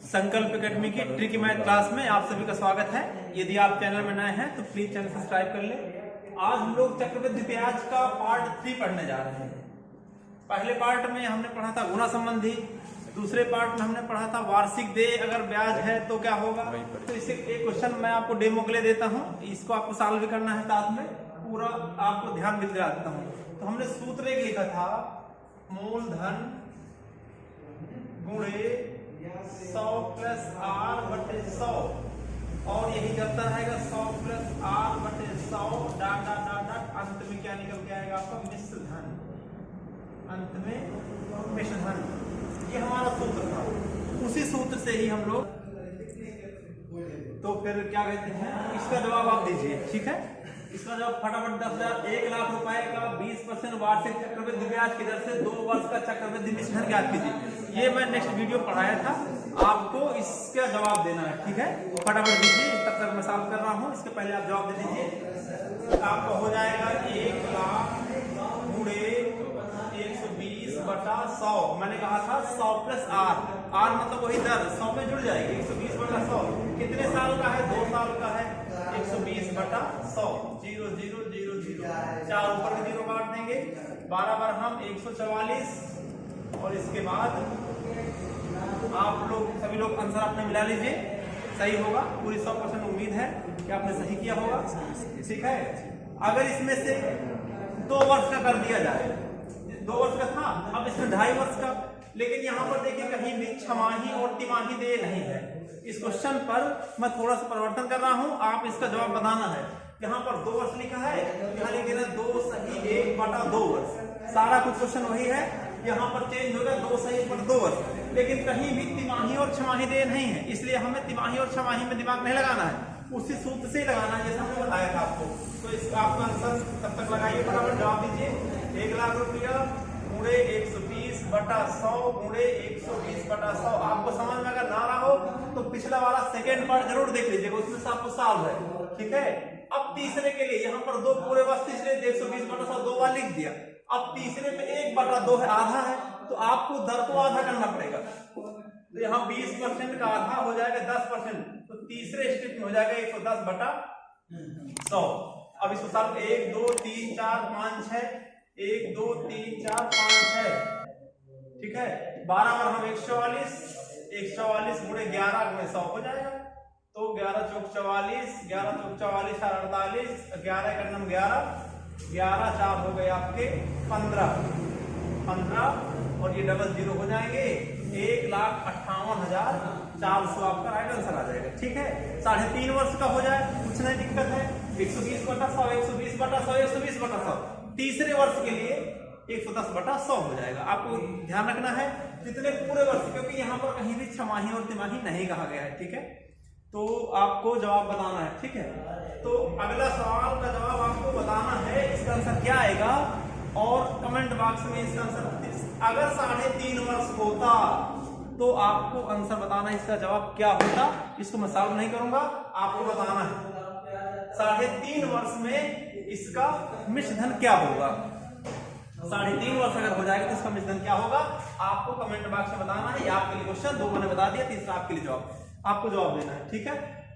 संकल्प एकेडमी की trick math class में आप सभी का स्वागत है। यदि आप चैनल में नए हैं तो प्लीज चैनल सब्सक्राइब कर ले। आज हम लोग चक्रवृद्धि ब्याज का पार्ट 3 पढ़ने जा रहे हैं। पहले पार्ट में हमने पढ़ा था गुणा संबंधी, दूसरे पार्ट में हमने पढ़ा था वार्षिक देय अगर ब्याज है तो क्या होगा। तो इसे एक क्वेश्चन मैं आपको डेमो के लिए देता हूँ, इसको आपको सॉल्व भी करना है, साथ में पूरा आपको ध्यान भी दिला देता हूँ। तो हमने सूत्र एक लिखा था, मूलधन गुणे 100 प्लस आर बटे 100, और यही चलता रहेगा 100 प्लस आर बटे 100 डॉट डॉट डॉट डॉट, अंत में क्या निकल के आएगा आपका मिश्र धन, अंत में मिश्र धन। ये हमारा सूत्र था, उसी सूत्र से ही हम लोग तो फिर क्या कहते हैं, इसका जवाब आप दीजिए, ठीक है। इसका जवाब फटाफट 10,000, 1 लाख रुपए का 20% वार्षिक चक्रवृद्धि ब्याज की दर से 2 वर्ष का चक्रवृद्धि मिश्र धन ज्ञात कीजिए। ये मैं नेक्स्ट वीडियो पढ़ाया था, आपको इसका जवाब देना है, ठीक है। फटाफट दीजिए, तब तक मैं सॉल्व कर रहा हूँ, इसके पहले आप जवाब दे दीजिए। आपका हो जाएगा 1 लाख गुणे 120 बटा 100। मैंने कहा था 100 प्लस आर, आर मतलब वही दर 100 में जुड़ जाएगी। 120 बटा 100 कितने साल का है, 2 साल का है। 120 बटा 100, 0 0 0 0, 4 ऊपर के 0 काट देंगे, 12 बार हम 144, और इसके बाद आप लोग सभी लोग आंसर आपने मिला लीजिए, सही होगा। पूरी 100% उम्मीद है कि आपने सही किया होगा, ठीक है। अगर इसमें से 2 वर्ष का कर दिया जाए, 2 वर्ष का था, अब इसमें 2.5 वर्ष का, लेकिन यहाँ पर देखिए कहीं भी छमाही और तिमाही देय नहीं है। इस क्वेश्चन पर मैं थोड़ा सा परिवर्तन कर रहा हूँ, आप इसका जवाब बताना है। यहाँ पर 2 वर्ष लिखा है, यहाँ लिख देना 2 सही 1 बटा 2 वर्ष। सारा कुछ क्वेश्चन वही है, यहाँ पर चेंज हो गया 2 सही 1 बटा 2 वर्ष, लेकिन कहीं भी तिमाही और छमाही देय नहीं है, इसलिए हमें तिमाही और छमाही में दिमाग नहीं लगाना है, उसी सूत्र से ही लगाना है जैसा हमने बताया था आपको। तो इस आपका आंसर तब तक लगाइए, बराबर जवाब दीजिए। 1 लाख रुपया गुणे 120 बटा 100 गुणे 120 बटा 100। आपको समझ में अगर ना रहा हो तो पिछला वाला सेकेंड पार्ट जरूर देख लीजिएगा, उसमें से आपको सॉल्व है, ठीक है। अब तीसरे के लिए यहाँ पर 2 पूरे वर्ष, तीसरे 120 बटा 100 2 बार लिख दिया। अब तीसरे में 1 बटा 2 है, आधा है, तो आपको दर को आधा करना पड़ेगा। तो यहाँ 20% का आधा हो जाएगा 10%, तो तीसरे स्टेप में हो जाएगा 110 बटा 100। अब इसको सॉल्व 1 2 3 4 5 6, 1 2 3 4 5 6, ठीक है। 12 बार हम 144 गुणे 11 गुणे 100 हो जाएगा। तो 11 चौक 44, 11 चौक 44 और 48, 11 का नंबर 11 4 हो गए आपके 15, और ये डबल 0 हो जाएंगे। 1,58,400 आपका राइट आंसर आ जाएगा, ठीक है। 3.5 वर्ष का हो जाए, कुछ नहीं दिक्कत है। 120 बटा 100, 120 बटा 100, 120 बटा 100। तीसरे वर्ष के लिए 110 बटा 100 हो जाएगा। आपको ध्यान रखना है जितने पूरे वर्ष, क्योंकि यहाँ पर कहीं भी छमाही और तिमाही नहीं कहा गया है, ठीक है। तो आपको जवाब बताना है, ठीक है। तो अगला सवाल का जवाब आपको बताना है, इसका आंसर क्या आएगा, और कमेंट बॉक्स में इसका आंसर। अगर 3.5 वर्ष होता तो आपको आंसर बताना है, इसका जवाब क्या होता। इसको मैं सॉल्व नहीं करूंगा, आपको बताना है 3.5 वर्ष में इसका मिश्र धन क्या होगा। 3.5 वर्ष अगर हो जाएगा तो इसका मिश्र धन क्या होगा, आपको कमेंट बॉक्स में बताना है। ये आपके लिए क्वेश्चन, 2 मैंने बता दिया, तीसरा आपके लिए जवाब, आपको जवाब देना है, ठीक है।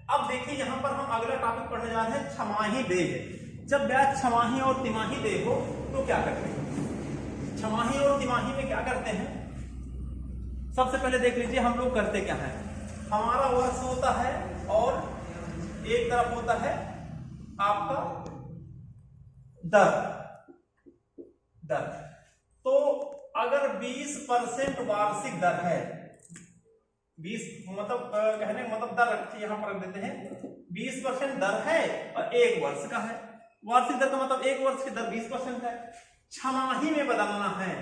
अब देखिए यहाँ पर हम अगला टॉपिक पढ़ने जा रहे हैं, छमाही देय। जब ब्याज छमाही और तिमाही देय हो तो क्या करते हैं। छमाही और तिमाही में क्या करते हैं, सबसे पहले देख लीजिए हम लोग करते क्या है। हमारा वर्ष होता है और एक तरफ होता है आपका दर। तो अगर 20% वार्षिक दर है, 20 मतलब कहने का मतलब दर रखिए, यहाँ पर रख देते हैं 20% दर है और 1 वर्ष का है। वार्षिक दर का मतलब 1 वर्ष की दर 20% है। छमाही में बदलना है,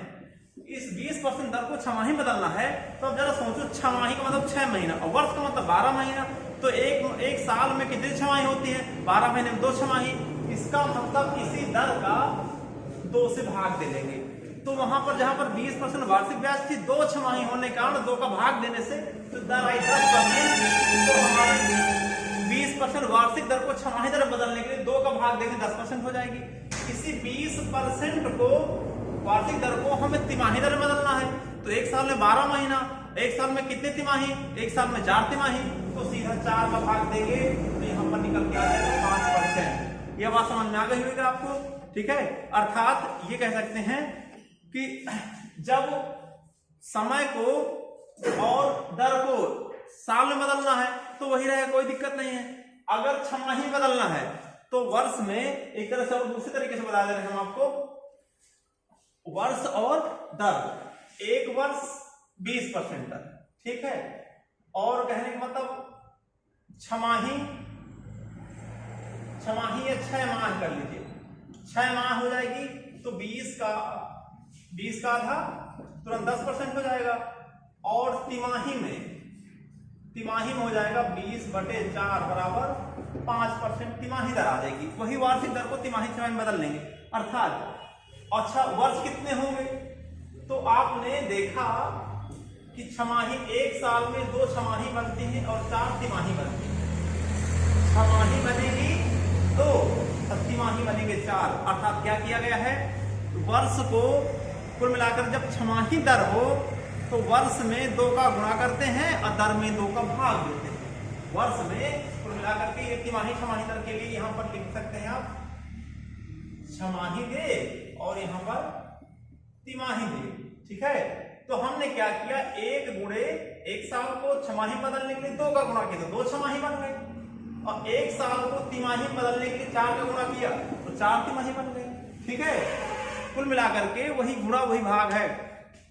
इस 20% दर को छमाही बदलना है, तो अब जरा सोचो, छमाही का मतलब 6 महीना और वर्ष का मतलब 12 महीना। तो एक साल में कितनी छमाही होती है, 12 महीने में 2 छमाही। इसका मतलब इसी दर का 2 से भाग दे देंगे। तो वहां पर जहां पर 20% वार्षिक ब्याज थी, 2 छमाही होने के कारण 2 का भाग देने से तो दर आई 10%। तो हमारे 20% वार्षिक दर को छमाही दर बदलने के लिए 2 का भाग देंगे, 10% हो जाएगी। इसी 20% को वार्षिक दर को हमें तिमाही दर में बदलना है, तो एक साल में 12 महीना, एक साल में कितने तिमाही, एक साल में 4 तिमाही, तो सीधा 4 का भाग देंगे तो यहाँ पर निकल के आ जाएगा 5%। यह बात समझ में आ गई होगी आपको, ठीक है। अर्थात ये कह सकते हैं कि जब समय को और दर को साल में बदलना है तो वही रहेगा, कोई दिक्कत नहीं है। अगर छमाही बदलना है तो वर्ष में, एक तरह से और दूसरे तरीके से बता दे रहे हैं हम आपको, वर्ष और दर, एक वर्ष 20% दर, ठीक है। और कहने का मतलब छमाही या 6 माह कर लीजिए, 6 माह हो जाएगी तो 20 का आधा तुरंत 10% हो जाएगा। और तिमाही में हो जाएगा 20/4 बराबर 5% तिमाही दर आ जाएगी। वही वार्षिक दर को तिमाही में बदल लेंगे। अर्थात अच्छा वर्ष कितने होंगे, तो आपने देखा कि छमाही, एक साल में 2 छमाही बनती है और 4 तिमाही बनती है। छमाही बनेगी 2 और तिमाही बनेंगे 4। अर्थात क्या किया गया है, वर्ष को कुल मिलाकर जब छमाही दर हो तो वर्ष में 2 का गुणा करते हैं और दर में 2 का भाग देते हैं। वर्ष में कुल मिलाकर के ये तिमाही छमाही दर के लिए यहां पर लिख सकते हैं आप छमाही दे और यहां पर तिमाही दे, ठीक है। तो हमने क्या किया, 1 गुणे एक साल को छमाही बदलने के लिए 2 का गुणा किया तो 2 छमाही बन गए, और एक साल को तिमाही बदलने के लिए 4 का गुणा किया तो 4 तिमाही बन गए, ठीक है। कुल मिलाकर के वही गुणा वही भाग है।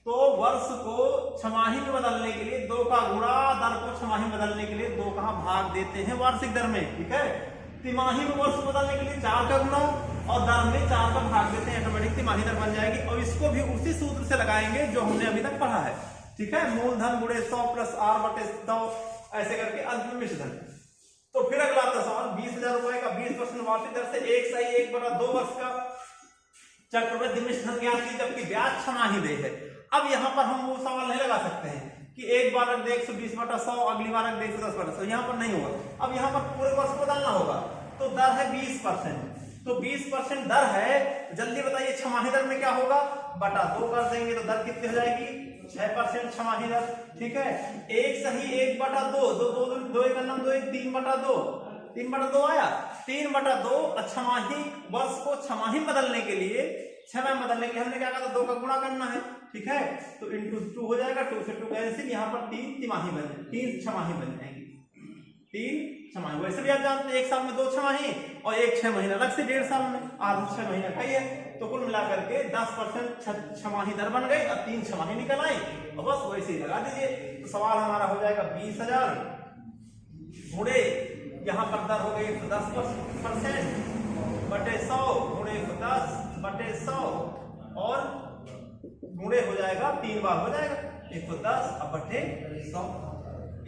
तो वर्ष को छमाही में बदलने के लिए 2 का गुणा, दर को छमाही में बदलने के लिए 2 का भाग देते हैं वार्षिक दर में, ठीक है। तिमाही में वर्ष बदलने के लिए 4 का गुणा और दर में 4 का भाग देते हैं, ऑटोमेटिक तिमाही दर बन जाएगी। और इसको भी उसी सूत्र से लगाएंगे जो हमने अभी तक पढ़ा है, ठीक है। मूलधन गुणे 100 + r/100 ऐसे करके अंत में मिश्रधन। तो फिर अगला आता सवाल, 20,000 रुपए का 20% वार्षिक दर से 1/1/2 वर्ष का चक्रवृद्धि मिश्रधन ज्ञात की, जबकि ब्याज छमाही दे है। अब यहाँ पर हम वो सवाल नहीं लगा सकते हैं कि एक बार रख दे 120/100, अगली बार रख दे 110/100, यहाँ पर नहीं होगा। अब यहाँ पर पूरे वर्ष बदलना होगा, तो दर है 20%, तो 20% दर है। जल्दी बताइए छमाही दर में क्या होगा, बटा 2 कर देंगे तो दर कितनी हो जाएगी, 6% छमाही दर, ठीक है। 1 सही 1/2, 2 1 3/2, 3/2 आया, 3/2 छमाही वर्ष को छमाही बदलने के लिए, 6 में बदलने के लिए हमने क्या कहा था, 2 का गुणा करना है, ठीक है। तो × 2 हो जाएगा, 2 से 2 कैंसिल, यहाँ पर 3 तिमाही बन, 3 छमाही बन जाएंगी, 3 छमाही। वैसे भी आप जानते हैं एक साल में 2 छमाही और 1 6 महीना, अलग से 1.5 साल में, आधा 6 महीना का ही है। तो कुल मिलाकर के 10% छमाही दर बन गई और 3 छमाही निकल आई, और बस वैसे ही लगा दीजिए। तो सवाल हमारा हो जाएगा 20,000 गुणे, यहाँ पर दर हो गई 10% बटे 100 गुणे 10/100 और गुणे हो जाएगा 3 बार हो जाएगा 110 अब बटे 100।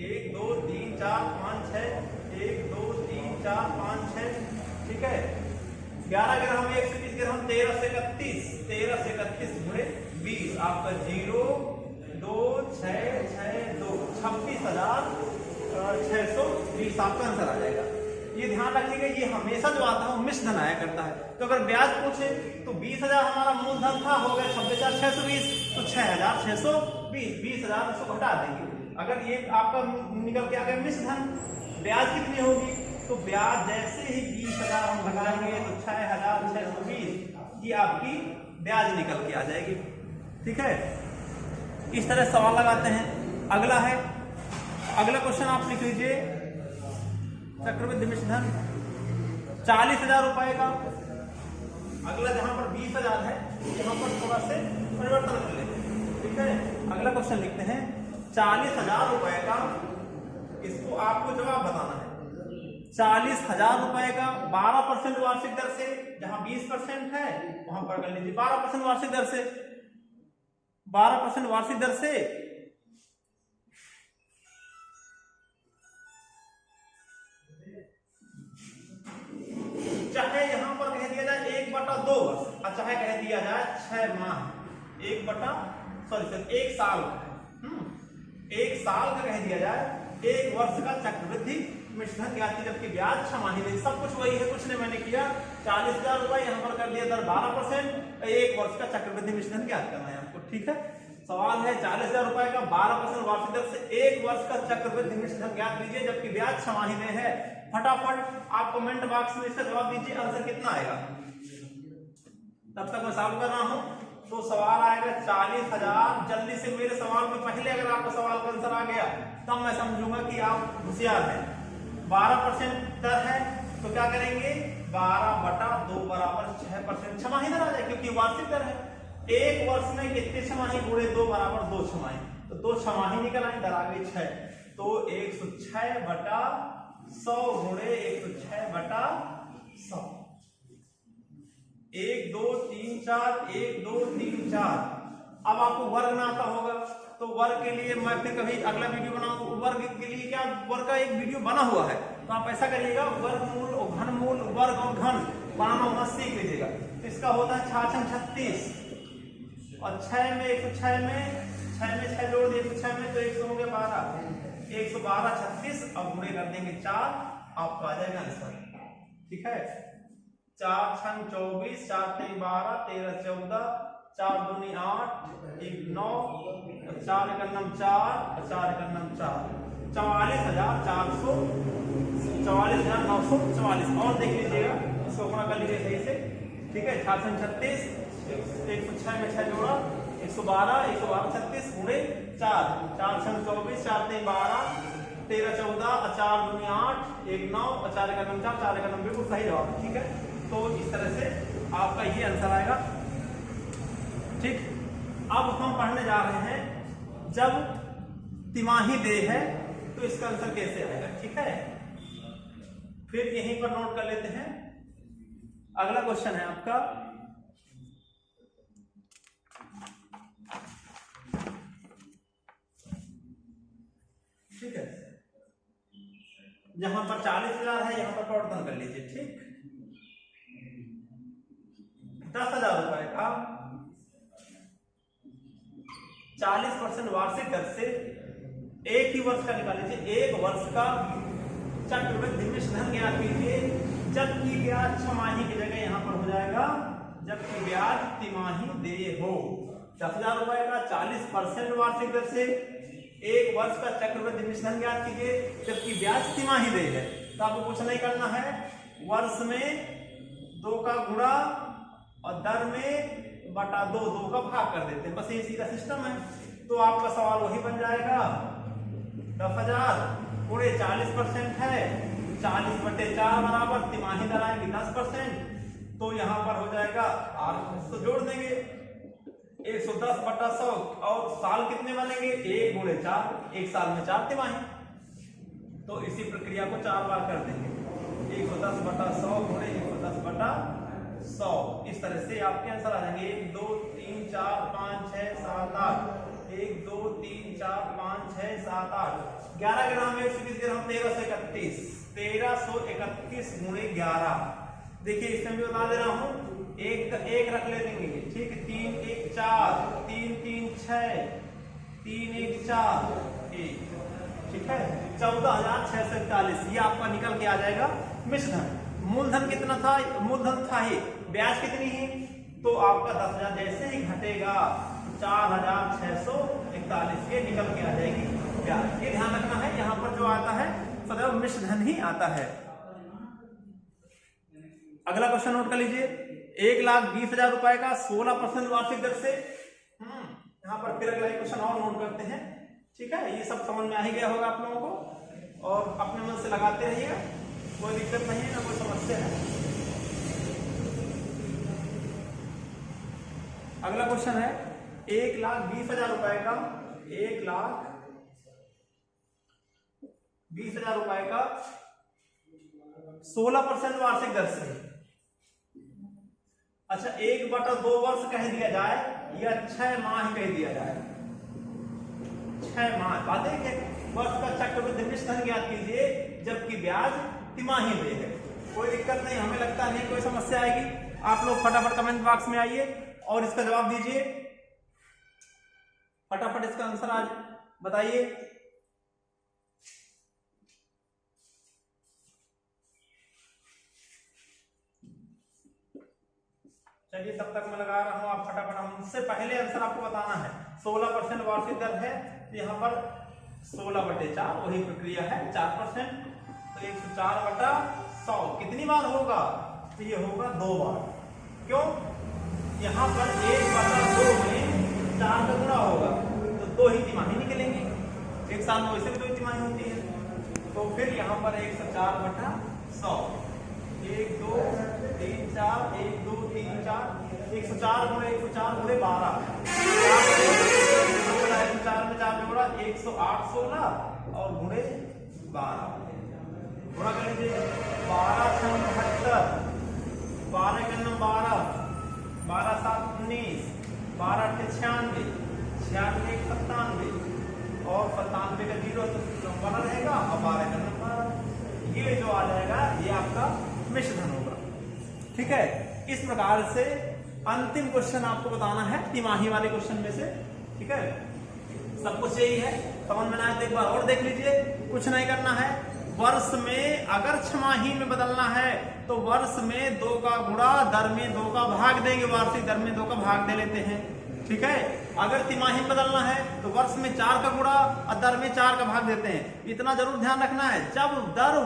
1 2 3 4 5 6, 1 2 3 4 5 6, ठीक है। 11 ग्राम 120 ग्राम 13 से 31 गुणे 20, आपका 0 2 6 6 2 26,620 आपका आंसर आ जाएगा। ये ध्यान रखिएगा, ये हमेशा जो आता है वो मिश्रधन आया करता है। तो अगर ब्याज पूछे तो 20,000 हमारा मूलधन था, हो गया 26,620, तो 6,620, 20,000 उसको घटा देंगे। अगर ये आपका निकल के आ गया मिश्रधन, ब्याज कितनी होगी, तो ब्याज जैसे ही 20,000 हम घटाएंगे तो 6,620 ये आपकी ब्याज निकल के आ जाएगी, ठीक है। इस तरह सवाल लगाते हैं। अगला है, अगला क्वेश्चन आप लिख लीजिए, चक्रवृद्धि मिश्रधन 40,000 रुपए का। अगला जहां पर 20,000 है यहाँ पर थोड़ा से परिवर्तन कर लेते हैं, ठीक है। अगला क्वेश्चन लिखते हैं 40,000 रुपए का, इसको आपको जवाब बताना है। 40,000 रुपए का 12% वार्षिक दर से, जहां 20% है वहां पर कर लीजिए 12% वार्षिक दर से, 12% वार्षिक दर से चाहे यहां पर कह दिया जाए 1/2 वर्ष और चाहे कह दिया जाए 6 माह, 1 साल, 1 साल का कह दिया जाए, 1 वर्ष का चक्रवृद्धि मिश्रधन ज्ञात की, जबकि ब्याज छमाही दे, सब कुछ वही है, कुछ नहीं मैंने किया। 40,000 रुपए यहाँ पर कर दिया दर 12%, 1 वर्ष का चक्रवृद्धि मिश्रधन ज्ञात करना है आपको, ठीक है। सवाल है 40,000 रुपए का 12% वार्षिक दर से 1 वर्ष का चक्रवृद्धि मिश्रधन ज्ञात कीजिए जबकि ब्याज छमाही में है। फटाफट आप कमेंट बॉक्स में इसका जवाब दीजिए, आंसर कितना आएगा। तब तक मैं सॉल्व कर रहा हूं। तो सवाल आएगा 40,000। जल्दी से मेरे सवाल में पहले अगर आपका सवाल का आंसर आ गया तब मैं समझूंगा कि आप होशियार हैं। 12% दर है तो क्या करेंगे, 12/2 बराबर 6% छमाही दर आ जाए क्योंकि वार्षिक दर है। एक वर्ष में कितने छमाही गुणे 2 बराबर 2 छमाही, तो 2 छमाही निकल आए, दर आ गई 6, तो 106/100 गुणे 106/100। 1 2 3 4 1 2 3 4। अब आपको वर्ग ना आता होगा तो वर्ग के लिए मैं फिर कभी अगला वीडियो बनाऊंगा। वर्ग के लिए क्या, वर्ग का एक वीडियो बना हुआ है, तो आप ऐसा करिएगा, वर्गमूल और घनमूल, वर्ग और घन बनाना होना सीख लीजिएगा। तो इसका होता है 6 36 और 6 में 106 में 6 में 6 जोड़ दिए 106 में, तो 100 हो गया 12, 112 36 अब गुणे कर देंगे 4, आपको आ जाएगा आंसर। ठीक है, 4 6 24, 4 3 12, 13 14, 4 दूनी 8, 1 9, 4 एकम 4, 4 एकम 4, 44,400, 44,944। और देख लीजिएगा, इसको गुणा कर लीजिए सही से। ठीक है, 6 36, 106 में 6 जोड़ा 112, 36 गुणे 4, 4 6 24, 4 3 12, 13 14, 4 दूनी 8, 1 9, 4 एकम 4, 4 एकम बिल्कुल सही जवाब। ठीक है, तो इस तरह से आपका ये आंसर आएगा। ठीक, अब हम पढ़ने जा रहे हैं जब तिमाही दे है तो इसका आंसर कैसे आएगा। ठीक है, फिर यहीं पर नोट कर लेते हैं। अगला क्वेश्चन है आपका, ठीक है, जहां पर 40,000 है यहां पर परिवर्तन कर लीजिए। ठीक, 10,000 रुपए का 40% वार्षिक दर से एक ही वर्ष का निकाल लीजिए, एक वर्ष का चक्रवृद्धि मिश्रधन ज्ञात कीजिए जबकि ब्याज छमाही की जगह यहां पर हो जाएगा जबकि ब्याज तिमाही दे हो। 10,000 रुपए का 40% वार्षिक दर से एक वर्ष का चक्रवृद्धि मिश्रधन ज्ञात कीजिए जबकि ब्याज तिमाही दे है। तो आपको कुछ नहीं करना है, वर्ष में 2 का गुणा और दर में बटा 2 का भाग कर देते हैं, बस ये सीधा सिस्टम है। तो आपका सवाल वही बन जाएगा, 10,000 पूरे 40% है, 40/4 बराबर तिमाही दर आएगी 10%, तो यहां पर हो जाएगा 800 जोड़ देंगे 110/100 और साल कितने बनेंगे 1 गुणे 4, एक साल में 4 तिमाही। तो इसी प्रक्रिया को 4 बार कर देंगे, 110/100 गुणे 110/100। इस तरह से आपके आंसर आ जाएंगे 1 2 3 4 5 6 7 8, 1 2 3 4 5 6 7 8, 11 ग्राम 120 ग्राम 1331, 1331 गुणे 11। देखिए इसमें भी बता दे रहा हूं, एक रख लेंगे। ठीक, 3 1 4, 3 3 6, 3 1 4 1। ठीक है, 14,641 ये आपका निकल के आ जाएगा मिश्रधन। मूलधन कितना था, मूलधन था ही, ब्याज कितनी है, तो आपका 10,000 जैसे ही घटेगा 4,641 ये निकल के आ जाएगी ब्याज। ये ध्यान रखना है, यहाँ पर जो आता है सदैव मिश्रधन ही आता है। अगला क्वेश्चन नोट कर लीजिए, 1,20,000 रुपए का 16% वार्षिक दर से। यहाँ पर फिर अगला क्वेश्चन और नोट करते हैं। ठीक है, ये सब समझ में आ ही गया होगा आप लोगों को, और अपने मन से लगाते रहिएगा, कोई दिक्कत नहीं है ना कोई समस्या है। अगला क्वेश्चन है 1,20,000 रुपए का 1,20,000 रुपए का 16% वार्षिक दर से। अच्छा, 1/2 वर्ष कह दिया जाए या 6 माह कह दिया जाए, 6 माह बात है। वर्ष का चक्रवृद्धि मिश्रधन ज्ञात कीजिए जबकि ब्याज तिमाही दे है। कोई दिक्कत नहीं, हमें लगता नहीं कोई समस्या आएगी। आप लोग फटाफट कमेंट बॉक्स में आइए और इसका जवाब दीजिए, फटाफट इसका आंसर आज बताइए। चलिए तब तक मैं लगा रहा हूं, आप फटाफट, हमसे पहले आंसर आपको बताना है। 16% वार्षिक दर है, तो यहाँ पर 16/4 वही प्रक्रिया है 4%, तो 104/100 कितनी बार होगा, तो ये होगा 2 बार। क्यों, यहाँ पर 1/2 में 4 का गुणा होगा, तो 2 ही तिमाही निकलेंगी, एक साल में वैसे भी 2 तिमाही होती है। तो फिर यहाँ पर 104/100, 1 2 3 4, 1 2 3 4, 104 गुणे 104 गुणे 12, 104 में 4 जोड़ा 108 16 और गुणे 12 गुणा कर लीजिए, 12 6 72, 12 के 12, 12 7 19, 12 8 96, 96 1 97 और 97 का 0 तो बना रहेगा, और 12 का नंबर ये जो आ जाएगा ये आपका मिश्र धन होगा। ठीक है, इस प्रकार से अंतिम क्वेश्चन आपको बताना है तिमाही वाले क्वेश्चन में से। ठीक है, सब कुछ यही है, समझ में आए तो एक बार और देख लीजिए, कुछ नहीं करना है। वर्ष में अगर छमाही में बदलना है तो वर्ष में 2 का गुणा, दर में 2 का भाग देंगे, वार्षिक दर में 2 का भाग दे लेते हैं। ठीक है, अगर तिमाही में बदलना है तो वर्ष में 4 का गुणा और दर में 4 का भाग देते हैं। इतना जरूर ध्यान रखना है, जब दर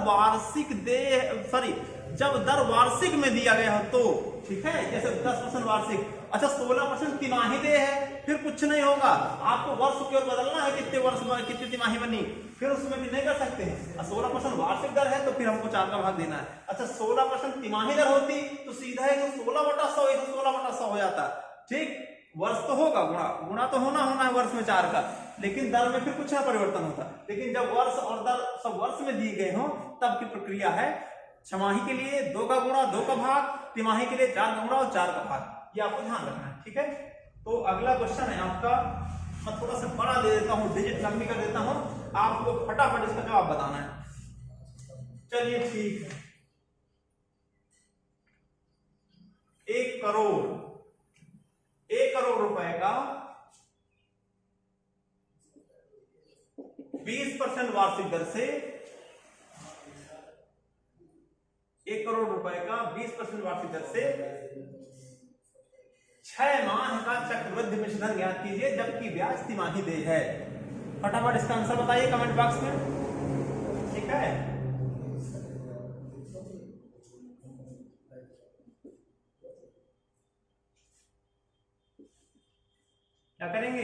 वार्षिक में दिया गया हो तो, ठीक है, जैसे 10% वार्षिक, अच्छा 16% तिमाही दे है, फिर कुछ नहीं होगा, आपको वर्ष की ओर बदलना है, कितने वर्ष कितनी तिमाही बनी, फिर उसमें भी नहीं कर सकते हैं। 16% वार्षिक दर है तो फिर हमको 4 का भाग देना है। अच्छा 16% तिमाही दर होती तो सीधा 116/100 116/100 हो जाता। ठीक, वर्ष तो होगा, गुणा तो होना है वर्ष में 4 का, लेकिन दर में फिर कुछ ना परिवर्तन होता। लेकिन जब वर्ष और दर सब वर्ष में दी गए हो तब की प्रक्रिया है छमाही के लिए 2 का गुणा 2 का भाग, तिमाही के लिए 4 का गुणा और 4 का भाग, ये आपको ध्यान रखना है। ठीक है, तो अगला क्वेश्चन है आपका, मैं थोड़ा सा बड़ा दे देता हूँ, डिजिट लंबी कर देता हूँ, आपको फटाफट इसका जवाब बताना है। चलिए ठीक है, 1 करोड़ रुपए का 20% वार्षिक दर से 1 करोड़ रुपए का 20% वार्षिक दर से 6 माह का चक्रवृद्धि मिश्र धन ज्ञात कीजिए जबकि ब्याज तिमाही देय है। फटाफट इसका आंसर बताइए कमेंट बॉक्स में। ठीक है, क्या करेंगे,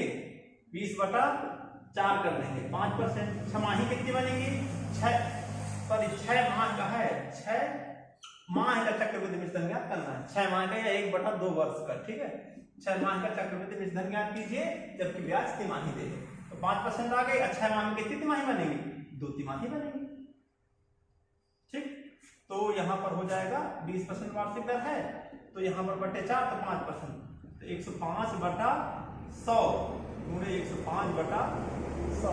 20/4 कर देंगे, 5%। छमाही कितनी बनेगी, 6 माह का है, 6 माह का चक्रवृद्धि मिश्र धन ज्ञात करना है, 6 माह का या 1/2 वर्ष का। ठीक है, 6 माह का चक्रवृद्धि मिश्र धन ज्ञात कीजिए जबकि ब्याज तिमाही दे, तो 5% आ गई। 6 माह में कितनी तिमाही बनेगी, 2 तिमाही बनेगी। ठीक, तो यहां पर हो जाएगा 20% वार्षिक दर है, तो यहां पर /4 तो 5%, तो 105/100 गुणे 105/100,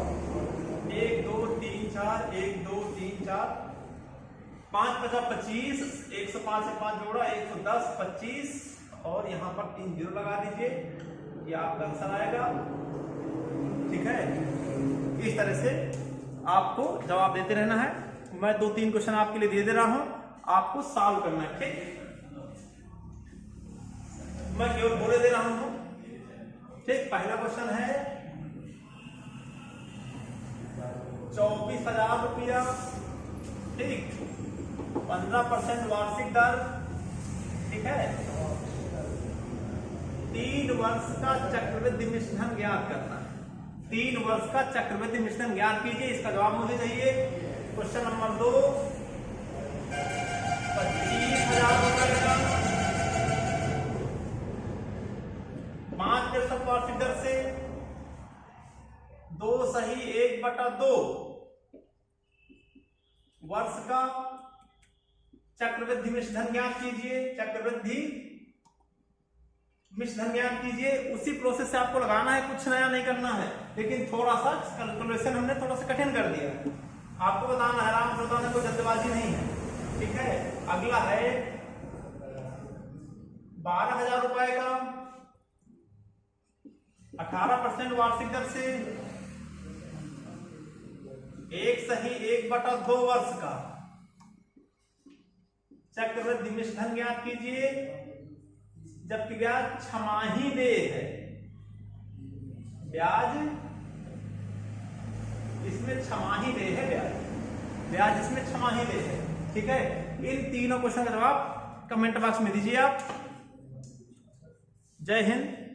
1 2 3 4, 1 2 3 4, 5 5 25, 105 से 5 जोड़ा 110 25 और यहाँ पर 3 0 लगा दीजिए, ये आपका आंसर आएगा। ठीक है, इस तरह से आपको जवाब देते रहना है। मैं 2-3 क्वेश्चन आपके लिए दे रहा हूं, आपको सॉल्व करना है। ठीक, मैं केवल बोले दे रहा हूं। ठीक, पहला क्वेश्चन है 24,000 रुपया। ठीक, 15% वार्षिक दर। ठीक है, 3 वर्ष का चक्रवृद्धि मिश्र धन ज्ञात करना है। 3 वर्ष का चक्रवृद्धि मिश्र धन ज्ञात कीजिए, इसका जवाब मुझे चाहिए। क्वेश्चन नंबर 2, 25,000 रुपए का 5% वार्षिक दर से 2 सही 1/2 वर्ष का चक्रवृद्धि मिश्र धन ज्ञात कीजिए। चक्रवृद्धि मिश्र धन ज्ञात कीजिए, उसी प्रोसेस से आपको लगाना है, कुछ नया नहीं करना है, लेकिन थोड़ा सा कैलकुलेशन हमने थोड़ा सा कठिन कर दिया। आपको बताना है, आराम से बताना, कोई जल्दबाजी नहीं है। ठीक है, अगला है 12,000 रुपए का 18% वार्षिक दर से 1 सही 1/2 वर्ष का चक्रवृद्धि मिश्र धन ज्ञात कीजिए जबकि ब्याज छमाही देय है। ब्याज इसमें छमाही देय है, ब्याज इसमें छमाही देय है। ठीक है, इन तीनों क्वेश्चन का जवाब कमेंट बॉक्स में दीजिए आप। जय हिंद।